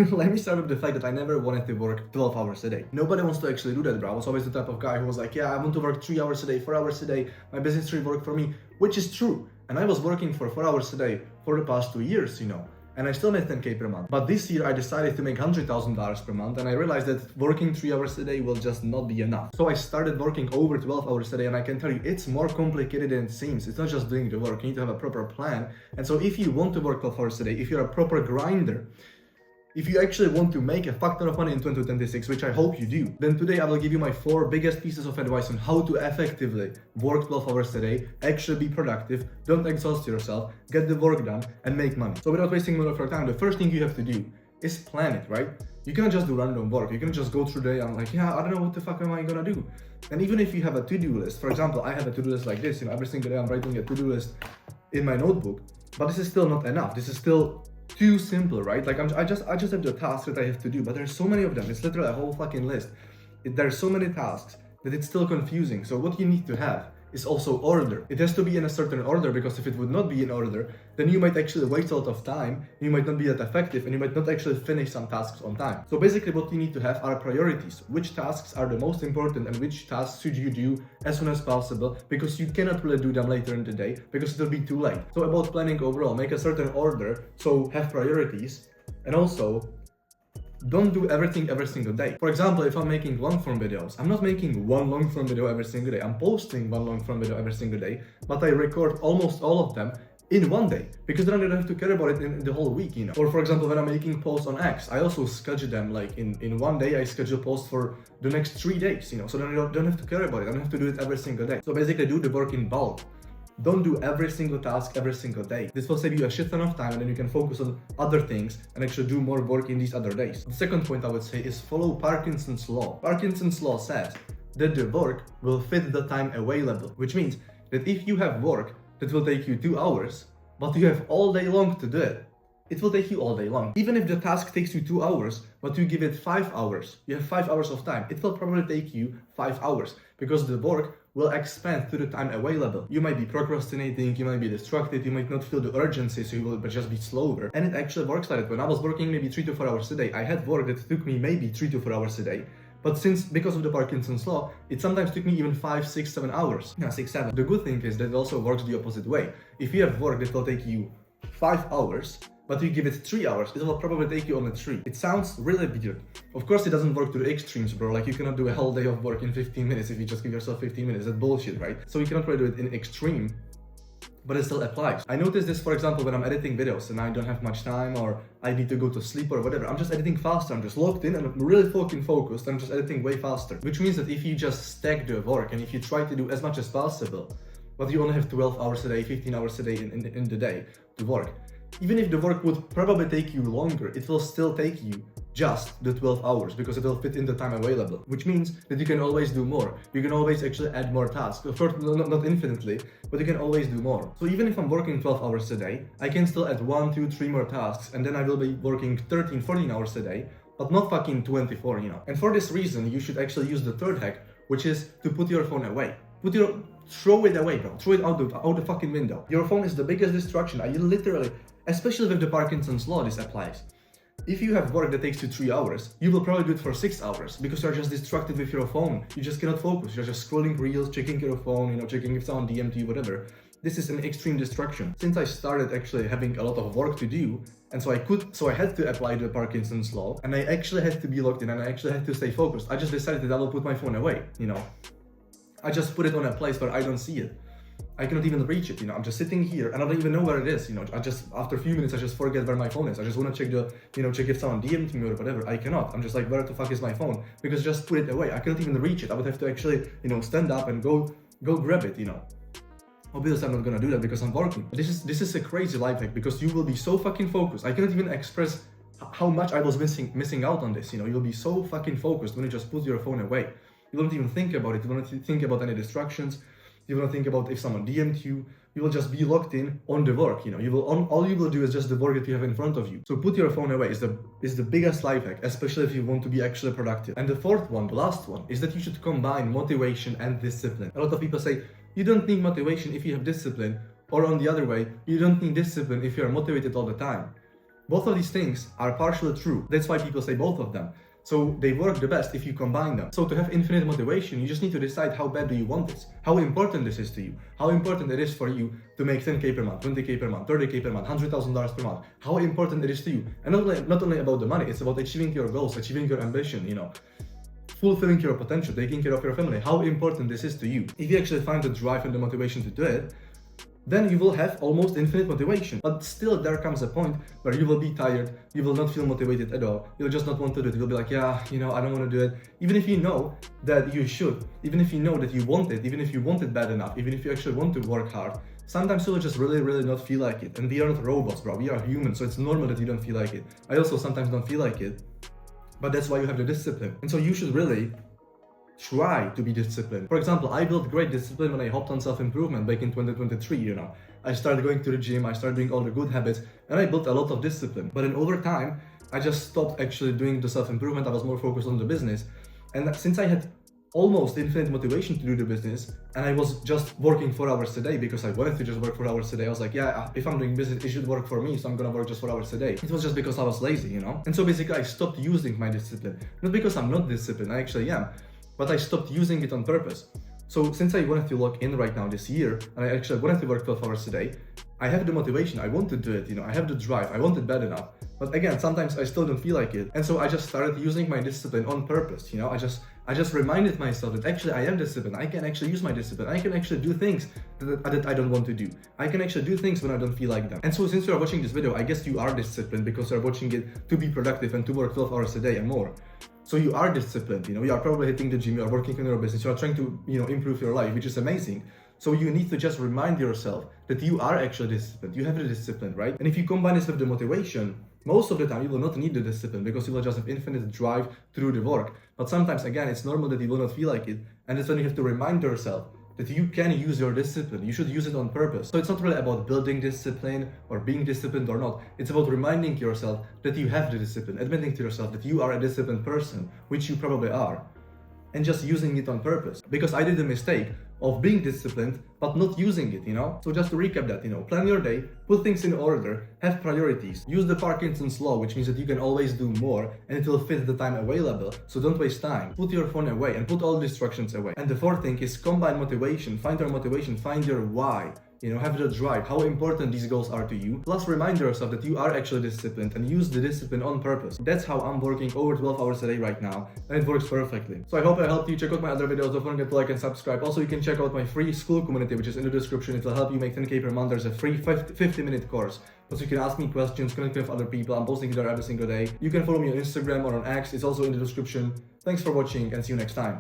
Let me start with the fact that I never wanted to work 12 hours a day. Nobody wants to actually do that, bro. I was always the type of guy who was like, yeah, I want to work 3 hours a day, 4 hours a day. My business should work for me, which is true. And I was working for 4 hours a day for the past 2 years, and I still made 10K per month. But this year I decided to make $100,000 per month, and I realized that working 3 hours a day will just not be enough. So I started working over 12 hours a day, and I can tell you it's more complicated than it seems. It's not just doing the work, you need to have a proper plan. And so if you want to work 12 hours a day, if you're a proper grinder, if you actually want to make a fuck ton of money in 2026, which I hope you do, then today I will give you my 4 biggest pieces of advice on how to effectively work 12 hours a day, actually be productive, don't exhaust yourself, get the work done, and make money. So without wasting more of your time, the first thing you have to do is plan it, right? You cannot just do random work. You cannot just go through the day and like, yeah, I don't know what the fuck am I gonna do. And even if you have a to-do list, for example, I have a to-do list like this, every single day I'm writing a to-do list in my notebook, but this is still not enough. This is still too simple, right? Like I just have the tasks that I have to do, but there's so many of them. It's literally a whole fucking list. There's so many tasks that it's still confusing. So what you need to have is also order. It has to be in a certain order, because if it would not be in order, then you might actually waste a lot of time, you might not be that effective, and you might not actually finish some tasks on time. So basically what you need to have are priorities. Which tasks are the most important and which tasks should you do as soon as possible, because you cannot really do them later in the day because it'll be too late. So about planning overall, make a certain order, so have priorities, and also don't do everything every single day. For example, if I'm making long form videos, I'm not making one long form video every single day. I'm posting one long form video every single day, but I record almost all of them in one day, because then I don't have to care about it in the whole week, Or for example, when I'm making posts on X, I also schedule them like in one day. I schedule posts for the next 3 days, so then I don't have to care about it. I don't have to do it every single day. So basically do the work in bulk. Don't do every single task every single day. This will save you a shit ton of time, and then you can focus on other things and actually do more work in these other days. The second point I would say is follow Parkinson's law. Parkinson's law says that the work will fit the time available, which means that if you have work that will take you 2 hours, but you have all day long to do it, it will take you all day long. Even if the task takes you 2 hours, but you give it 5 hours, you have 5 hours of time, it will probably take you 5 hours, because the work will expand to the time available. You might be procrastinating, you might be distracted, you might not feel the urgency, so you will just be slower. And it actually works like that. When I was working maybe 3 to 4 hours a day, I had work that took me maybe 3 to 4 hours a day. But because of the Parkinson's law, it sometimes took me even 5, 6, 7 hours. Yeah, 6, 7. The good thing is that it also works the opposite way. If you have work that will take you 5 hours, but you give it 3 hours, it will probably take you only 3. It sounds really weird. Of course, it doesn't work to the extremes, bro. Like, you cannot do a whole day of work in 15 minutes if you just give yourself 15 minutes. That's bullshit, right? So you cannot really do it in extreme, but it still applies. I notice this, for example, when I'm editing videos and I don't have much time, or I need to go to sleep or whatever. I'm just editing faster. I'm just locked in and I'm really fucking focused. I'm just editing way faster. Which means that if you just stack the work and if you try to do as much as possible, but you only have 12 hours a day, 15 hours a day in the day to work, even if the work would probably take you longer, it will still take you just the 12 hours, because it will fit in the time available, which means that you can always do more. You can always actually add more tasks. Of course, not infinitely, but you can always do more. So even if I'm working 12 hours a day, I can still add 1, 2, 3 more tasks, and then I will be working 13, 14 hours a day, but not fucking 24, And for this reason, you should actually use the third hack, which is to put your phone away. Throw it away, bro. Throw it out the fucking window. Your phone is the biggest distraction. You literally, especially with the Parkinson's law, this applies. If you have work that takes you 3 hours, you will probably do it for 6 hours, because you're just distracted with your phone. You just cannot focus. You're just scrolling reels, checking your phone, checking if someone DM'd you, whatever. This is an extreme distraction. Since I started actually having a lot of work to do, and so I had to apply the Parkinson's law, and I actually had to be locked in, and I actually had to stay focused. I just decided that I will put my phone away, I just put it on a place where I don't see it. I cannot even reach it, I'm just sitting here and I don't even know where it is, after a few minutes I just forget where my phone is. I just want to check check if someone DM'd me or whatever. I cannot. I'm just like, where the fuck is my phone? Because just put it away. I cannot even reach it. I would have to actually, stand up and go grab it, Obviously I'm not gonna do that because I'm working. This is a crazy life hack, because you will be so fucking focused. I cannot even express how much I was missing out on this, You'll be so fucking focused when you just put your phone away. You won't even think about it. You won't think about any distractions. You won't think about if someone DM'd you. You will just be locked in on the work. All you will do is just the work that you have in front of you. So put your phone away is the biggest life hack, especially if you want to be actually productive. And the fourth one, the last one, is that you should combine motivation and discipline. A lot of people say you don't need motivation if you have discipline, or on the other way, you don't need discipline if you are motivated all the time. Both of these things are partially true. That's why people say both of them. So they work the best if you combine them. So to have infinite motivation, you just need to decide how bad do you want this, how important this is to you, how important it is for you to make 10K per month, 20K per month, 30K per month, $100,000 per month, how important it is to you. And not only about the money, it's about achieving your goals, achieving your ambition, fulfilling your potential, taking care of your family, how important this is to you. If you actually find the drive and the motivation to do it, then you will have almost infinite motivation. But still there comes a point where you will be tired, you will not feel motivated at all, you'll just not want to do it. You'll be like, yeah, I don't want to do it. Even if you know that you should, even if you know that you want it, even if you want it bad enough, even if you actually want to work hard, sometimes you'll just really not feel like it. And we are not robots, bro, we are humans, so it's normal that you don't feel like it. I also sometimes don't feel like it, but that's why you have the discipline. And so you should really try to be disciplined. For example, I built great discipline when I hopped on self-improvement back in 2023, I started going to the gym, I started doing all the good habits, and I built a lot of discipline. But then over time, I just stopped actually doing the self-improvement. I was more focused on the business. And since I had almost infinite motivation to do the business, and I was just working 4 hours a day because I wanted to just work 4 hours a day, I was like, yeah, if I'm doing business, it should work for me, so I'm gonna work just 4 hours a day. It was just because I was lazy, And so basically I stopped using my discipline. Not because I'm not disciplined, I actually am, but I stopped using it on purpose. So since I wanted to lock in right now this year, and I actually wanted to work 12 hours a day, I have the motivation, I want to do it, I have the drive, I want it bad enough. But again, sometimes I still don't feel like it. And so I just started using my discipline on purpose, I just reminded myself that actually I am disciplined. I can actually use my discipline. I can actually do things that I don't want to do. I can actually do things when I don't feel like them. And so since you are watching this video, I guess you are disciplined because you're watching it to be productive and to work 12 hours a day and more. So you are disciplined, you are probably hitting the gym, you are working on your business, you are trying to, improve your life, which is amazing. So you need to just remind yourself that you are actually disciplined, you have the discipline, right? And if you combine this with the motivation, most of the time you will not need the discipline because you will just have infinite drive through the work. But sometimes, again, it's normal that you will not feel like it. And that's when you have to remind yourself that you can use your discipline. You should use it on purpose. So it's not really about building discipline or being disciplined or not. It's about reminding yourself that you have the discipline, admitting to yourself that you are a disciplined person, which you probably are, and just using it on purpose. Because I did the mistake of being disciplined, but not using it, So just to recap that, plan your day, put things in order, have priorities, use the Parkinson's law, which means that you can always do more and it will fit the time available, so don't waste time. Put your phone away and put all distractions away. And the fourth thing is combine motivation, find your why. Have the drive, how important these goals are to you. Plus remind yourself that you are actually disciplined and use the discipline on purpose. That's how I'm working over 12 hours a day right now, and it works perfectly. So I hope I helped you. Check out my other videos, don't forget to like and subscribe. Also, you can check out my free school community, which is in the description. It will help you make 10K per month. There's a free 50-minute course. Also, you can ask me questions, connect with other people. I'm posting it there every single day. You can follow me on Instagram or on X. It's also in the description. Thanks for watching and see you next time.